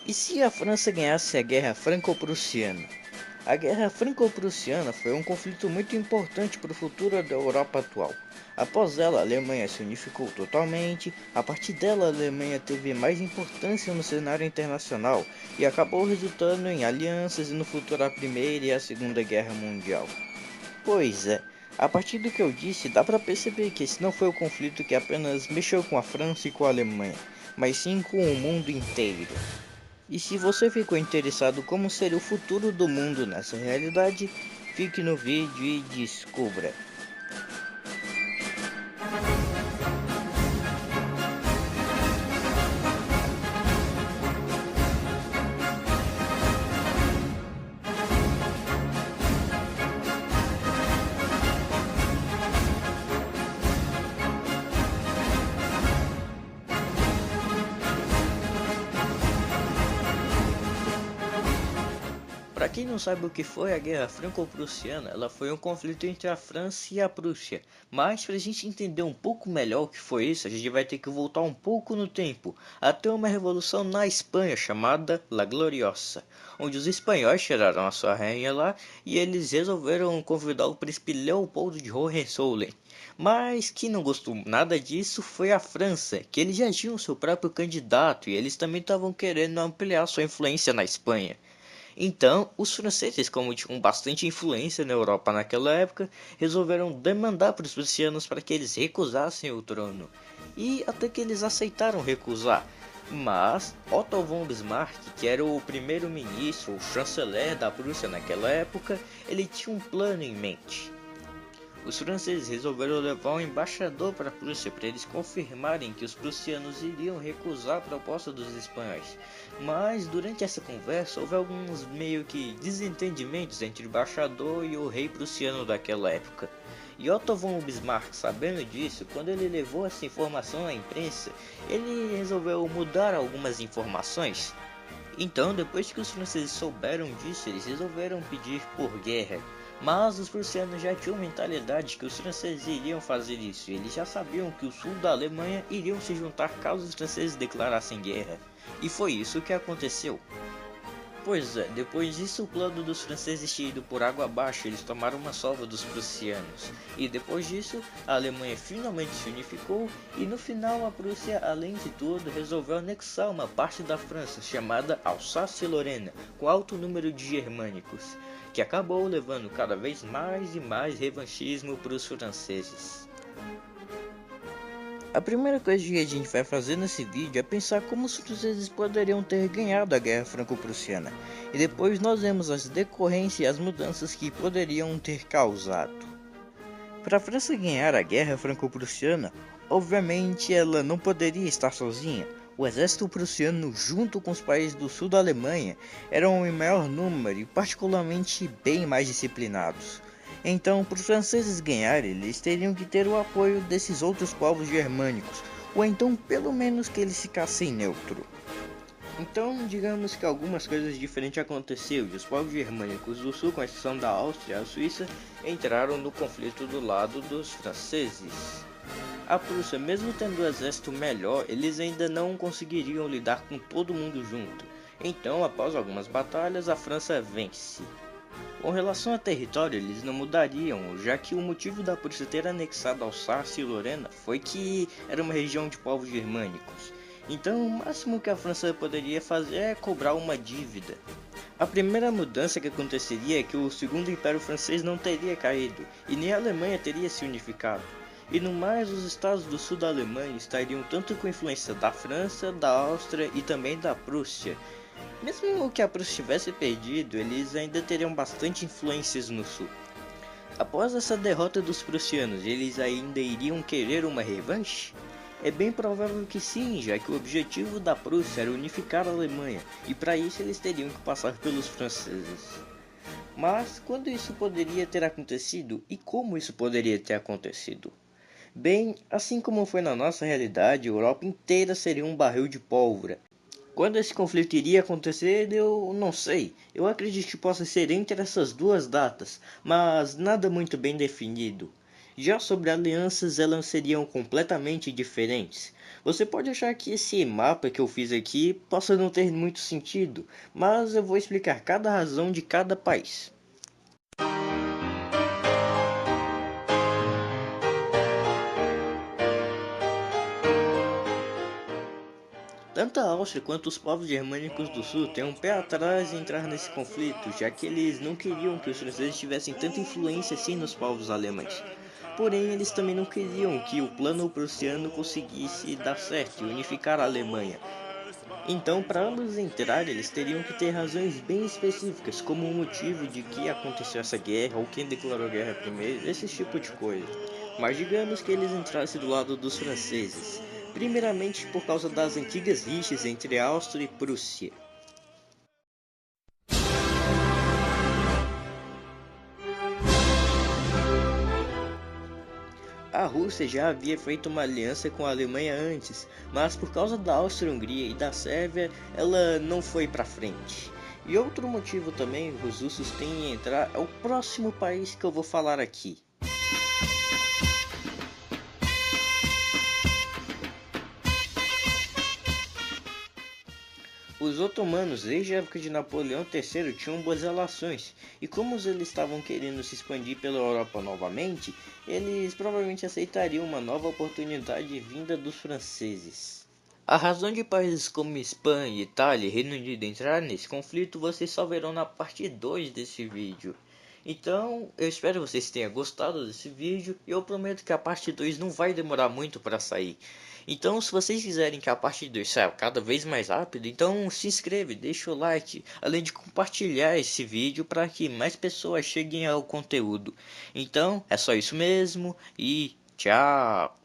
E se a França ganhasse a Guerra Franco-Prussiana? A Guerra Franco-Prussiana foi um conflito muito importante para o futuro da Europa atual. Após ela, a Alemanha se unificou totalmente. A partir dela, a Alemanha teve mais importância no cenário internacional e acabou resultando em alianças e no futuro a Primeira e a Segunda Guerra Mundial. Pois é, a partir do que eu disse, dá para perceber que esse não foi o conflito que apenas mexeu com a França e com a Alemanha, mas sim com o mundo inteiro. E se você ficou interessado como seria o futuro do mundo nessa realidade, fique no vídeo e descubra. Para quem não sabe o que foi a Guerra Franco-Prussiana, ela foi um conflito entre a França e a Prússia. Mas para a gente entender um pouco melhor o que foi isso, a gente vai ter que voltar um pouco no tempo, até uma revolução na Espanha chamada La Gloriosa, onde os espanhóis tiraram a sua rainha lá e eles resolveram convidar o príncipe Leopoldo de Hohenzollern. Mas quem não gostou nada disso foi a França, que eles já tinham seu próprio candidato e eles também estavam querendo ampliar sua influência na Espanha. Então, os franceses, como tinham bastante influência na Europa naquela época, resolveram demandar para os prussianos para que eles recusassem o trono. E até que eles aceitaram recusar. Mas Otto von Bismarck, que era o primeiro-ministro, o chanceler da Prússia naquela época, ele tinha um plano em mente. Os franceses resolveram levar um embaixador para a Prússia para eles confirmarem que os prussianos iriam recusar a proposta dos espanhóis. Mas durante essa conversa houve alguns meio que desentendimentos entre o embaixador e o rei prussiano daquela época. E Otto von Bismarck, sabendo disso, quando ele levou essa informação à imprensa, ele resolveu mudar algumas informações. Então, depois que os franceses souberam disso, eles resolveram pedir por guerra. Mas os prussianos já tinham mentalidade que os franceses iriam fazer isso, e eles já sabiam que o sul da Alemanha iriam se juntar caso os franceses declarassem guerra. E foi isso que aconteceu. Pois é, depois disso o plano dos franceses tinha ido por água abaixo, eles tomaram uma sova dos prussianos. E depois disso, a Alemanha finalmente se unificou e no final a Prússia, além de tudo, resolveu anexar uma parte da França chamada Alsácia-Lorena, com alto número de germânicos, que acabou levando cada vez mais e mais revanchismo para os franceses. A primeira coisa que a gente vai fazer nesse vídeo é pensar como os franceses poderiam ter ganhado a Guerra Franco-Prussiana, e depois nós vemos as decorrências e as mudanças que poderiam ter causado. Para a França ganhar a Guerra Franco-Prussiana, obviamente ela não poderia estar sozinha. O exército prussiano, junto com os países do sul da Alemanha, eram em maior número e particularmente bem mais disciplinados. Então, para os franceses ganharem, eles teriam que ter o apoio desses outros povos germânicos, ou então pelo menos que eles ficassem neutro. Então, digamos que algumas coisas diferentes aconteceram e os povos germânicos do sul, com exceção da Áustria e a Suíça, entraram no conflito do lado dos franceses. A Prússia, mesmo tendo um exército melhor, eles ainda não conseguiriam lidar com todo mundo junto. Então, após algumas batalhas, a França vence. Com relação a território, eles não mudariam, já que o motivo da Prússia ter anexado Alsácia e Lorena foi que era uma região de povos germânicos. Então, o máximo que a França poderia fazer é cobrar uma dívida. A primeira mudança que aconteceria é que o Segundo Império Francês não teria caído, e nem a Alemanha teria se unificado. E no mais, os estados do sul da Alemanha estariam tanto com influência da França, da Áustria e também da Prússia. Mesmo que a Prússia tivesse perdido, eles ainda teriam bastante influências no sul. Após essa derrota dos prussianos, eles ainda iriam querer uma revanche? É bem provável que sim, já que o objetivo da Prússia era unificar a Alemanha, e para isso eles teriam que passar pelos franceses. Mas quando isso poderia ter acontecido e como isso poderia ter acontecido? Bem, assim como foi na nossa realidade, a Europa inteira seria um barril de pólvora. Quando esse conflito iria acontecer, eu não sei. Eu acredito que possa ser entre essas duas datas, mas nada muito bem definido. Já sobre alianças, elas seriam completamente diferentes. Você pode achar que esse mapa que eu fiz aqui possa não ter muito sentido, mas eu vou explicar cada razão de cada país. Tanto a Áustria quanto os povos germânicos do sul têm um pé atrás em entrar nesse conflito, já que eles não queriam que os franceses tivessem tanta influência assim nos povos alemães. Porém, eles também não queriam que o plano prussiano conseguisse dar certo e unificar a Alemanha. Então, para ambos entrarem, eles teriam que ter razões bem específicas, como o motivo de que aconteceu essa guerra ou quem declarou guerra primeiro, esse tipo de coisa. Mas digamos que eles entrassem do lado dos franceses, primeiramente por causa das antigas rixas entre Áustria e Prússia. A Rússia já havia feito uma aliança com a Alemanha antes, mas por causa da Áustria-Hungria e da Sérvia, ela não foi para frente. E outro motivo também que os russos têm em entrar é o próximo país que eu vou falar aqui. Os otomanos, desde a época de Napoleão III, tinham boas relações, e como eles estavam querendo se expandir pela Europa novamente, eles provavelmente aceitariam uma nova oportunidade vinda dos franceses. A razão de países como Espanha, Itália e Reino Unido entrar nesse conflito vocês só verão na parte 2 desse vídeo. Então, eu espero que vocês tenham gostado desse vídeo e eu prometo que a parte 2 não vai demorar muito para sair. Então, se vocês quiserem que a parte 2 saia cada vez mais rápido, então se inscreve, deixa o like, além de compartilhar esse vídeo para que mais pessoas cheguem ao conteúdo. Então, é só isso mesmo e tchau!